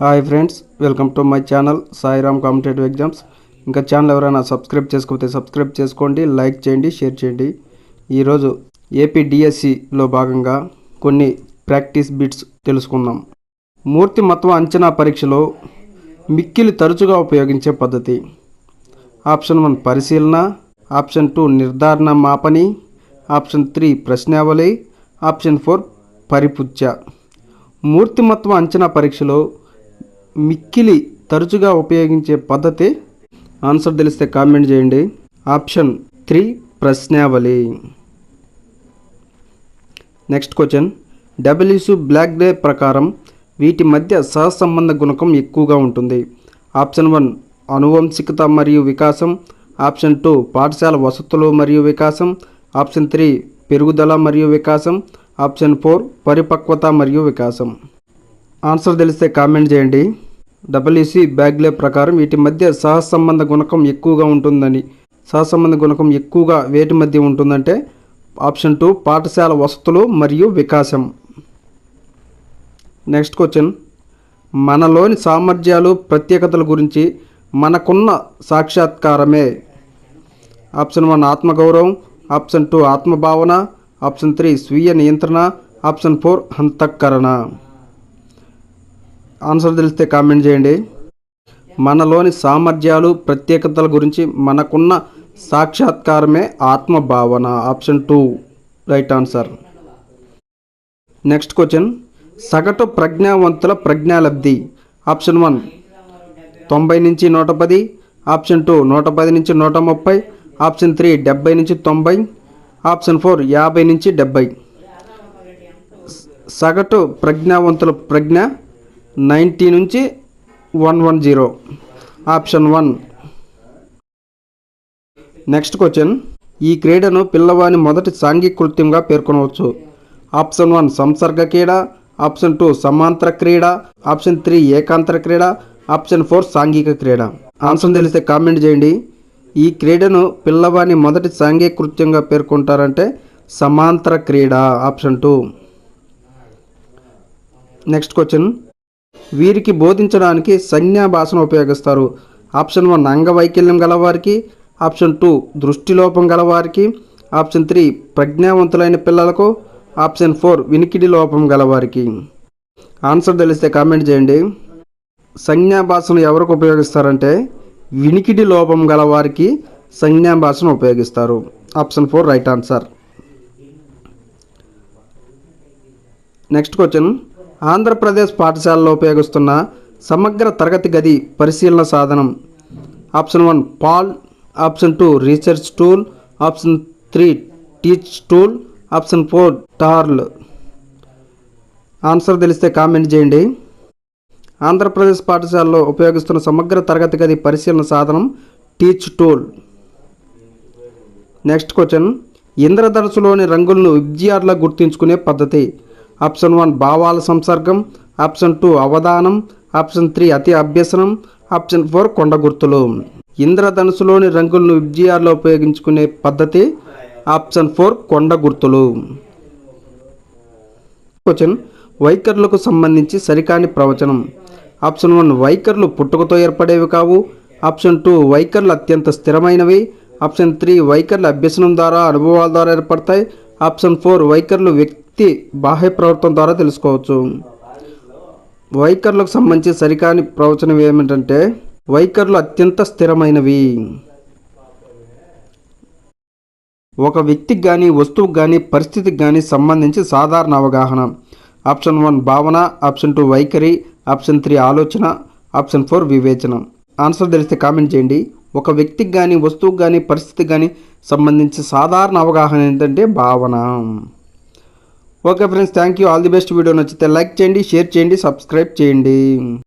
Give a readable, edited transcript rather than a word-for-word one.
Hi friends, welcome to my channel Sairam competitive exams. ఇంకా channel ఎవరైనా subscribe చేసుకోకపోతే subscribe చేసుకోండి, లైక్ చేయండి, షేర్ చేయండి. ఈరోజు ఏపీ డిఎస్సిలో భాగంగా కొన్ని ప్రాక్టీస్ బిట్స్ తెలుసుకుందాం. మూర్తిమత్వ అంచనా పరీక్షలో మిక్కిలి తరచుగా ఉపయోగించే పద్ధతి. ఆప్షన్ 1 పరిశీలన, ఆప్షన్ 2 నిర్ధారణ మాపని, ఆప్షన్ 3 ప్రశ్నావళి, ఆప్షన్ 4 పరిపుచ్చ. మూర్తిమత్వ అంచనా పరీక్షలో మిక్కిలి తరచుగా ఉపయోగించే పద్ధతి. ఆన్సర్ తెలిస్తే కామెంట్ చేయండి. ఆప్షన్ 3 ప్రశ్నావళి. నెక్స్ట్ క్వశ్చన్, డబ్ల్యూసి బ్లాక్డే ప్రకారం వీటి మధ్య సహసంబంధ గుణకం ఎక్కువగా ఉంటుంది. ఆప్షన్ 1 అనువంశికత మరియు వికాసం, ఆప్షన్ 2 పాఠశాల వసతులు మరియు వికాసం, ఆప్షన్ 3 పెరుగుదల మరియు వికాసం, ఆప్షన్ 4 పరిపక్వత మరియు వికాసం. ఆన్సర్ తెలిస్తే కామెంట్ చేయండి. డబ్ల్యూసి బ్లాక్డే ప్రకారం వీటి మధ్య సహసంబంధ గుణకం ఎక్కువగా ఉంటుందని, సహసంబంధ గుణకం ఎక్కువగా వేటి మధ్య ఉంటుందంటే ఆప్షన్ 2 పాఠశాల వసతులు మరియు వికాసం. నెక్స్ట్ క్వశ్చన్, మనలోని సామర్థ్యాలు ప్రత్యేకతల గురించి మనకున్న సాక్షాత్కారమే. ఆప్షన్ 1 ఆత్మగౌరవం, ఆప్షన్ 2 ఆత్మభావన, ఆప్షన్ 3 స్వీయ నియంత్రణ, ఆప్షన్ 4 అంతఃకరణ. ఆన్సర్ తెలిస్తే కామెంట్ చేయండి. మనలోని సామర్థ్యాలు ప్రత్యేకతల గురించి మనకున్న సాక్షాత్కారమే ఆత్మభావన. Option 2 right answer. Next question, సగటు ప్రజ్ఞావంతుల ప్రజ్ఞాలబ్ధి. ఆప్షన్ 1 90 నుంచి 110, ఆప్షన్ 2 110 నుంచి 130, ఆప్షన్ 3 70 నుంచి 90, ఆప్షన్ 4 50 నుంచి 70. సగటు ప్రజ్ఞావంతుల ప్రజ్ఞ 90 నుంచి 110. ఆప్షన్ 1. నెక్స్ట్ క్వశ్చన్, ఈ క్రీడను పిల్లవాని మొదటి సాంఘిక కృత్యంగా పేర్కొనవచ్చు. ఆప్షన్ 1 సంసర్గ క్రీడ, ఆప్షన్ 2 సమాంతర క్రీడ, ఆప్షన్ 3 ఏకాంతర క్రీడ, ఆప్షన్ 4 సాంఘిక క్రీడ. ఆన్సర్ తెలిస్తే కామెంట్ చేయండి. ఈ క్రీడను పిల్లవాని మొదటి సాంఘిక కృత్యంగా పేర్కొంటారంటే సమాంతర క్రీడ. ఆప్షన్ 2. నెక్స్ట్ క్వశ్చన్, వీరికి బోధించడానికి సంజ్ఞా భాషను ఉపయోగిస్తారు. ఆప్షన్ 1 అంగవైకల్యం గలవారికి, ఆప్షన్ 2 దృష్టిలోపం గలవారికి, ఆప్షన్ 3 ప్రజ్ఞావంతులైన పిల్లలకు, ఆప్షన్ 4 వినికిడి లోపం గలవారికి. ఆన్సర్ తెలిస్తే కామెంట్ చేయండి. సంజ్ఞా భాషను ఎవరికి ఉపయోగిస్తారంటే వినికిడి లోపం గలవారికి సంజ్ఞా భాషను ఉపయోగిస్తారు. Option 4 right answer. Next question, Andhra Pradesh పాఠశాలలో ఉపయోగిస్తున్న సమగ్ర తరగతి గది పరిశీలన సాధనం. Option 1 PAL, option 2 research tool, option 3 teach tool, option 4 TaRL. Answer తెలిస్తే కామెంట్ చేయండి. ఆంధ్రప్రదేశ్ పాఠశాలలో ఉపయోగిస్తున్న సమగ్ర తరగతి గది పరిశీలన సాధనం టీచ్ టూల్. నెక్స్ట్ క్వశ్చన్, ఇంద్రధనుసులోని రంగులను విద్యార్థులకు గుర్తుంచుకునే పద్ధతి. ఆప్షన్ 1 భావాల సంసర్గం, ఆప్షన్ 2 అవధానం, ఆప్షన్ 3 అతి అభ్యసనం, ఆప్షన్ 4 కొండ గుర్తులు. ఇంద్రధనుసులోని రంగులను విద్యార్థులు ఉపయోగించుకునే పద్ధతి ఆప్షన్ 4 కొండ గుర్తులు. క్వశ్చన్, వైఖరులకు సంబంధించి సరికాని ప్రవచనం. ఆప్షన్ 1 వైఖరులు పుట్టుకతో ఏర్పడేవి కావు, ఆప్షన్ 2 వైఖరులు అత్యంత స్థిరమైనవి, ఆప్షన్ 3 వైఖరులు అభ్యసనం ద్వారా అనుభవాల ద్వారా ఏర్పడతాయి, ఆప్షన్ 4 వైఖరులు వ్యక్తి బాహ్య ప్రవర్తన ద్వారా తెలుసుకోవచ్చు. వైఖరులకు సంబంధించి సరికాని ప్రవచనం ఏమిటంటే వైఖరులు అత్యంత స్థిరమైనవి. ఒక వ్యక్తికి కానీ వస్తువుకి కానీ పరిస్థితికి కానీ సంబంధించి సాధారణ అవగాహన. ఆప్షన్ 1 భావన, ఆప్షన్ 2 వైఖరి, ఆప్షన్ 3 ఆలోచన, ఆప్షన్ 4 వివేచన. ఆన్సర్ తెలిస్తే కామెంట్ చేయండి. ఒక వ్యక్తికి కానీ వస్తువుకి కానీ పరిస్థితికి కానీ సంబంధించి సాధారణ అవగాహన ఏంటంటే భావన. Okay friends, thank you. All the best. Video నచ్చితే లైక్ చేయండి, షేర్ చేయండి, సబ్స్క్రైబ్ చేయండి.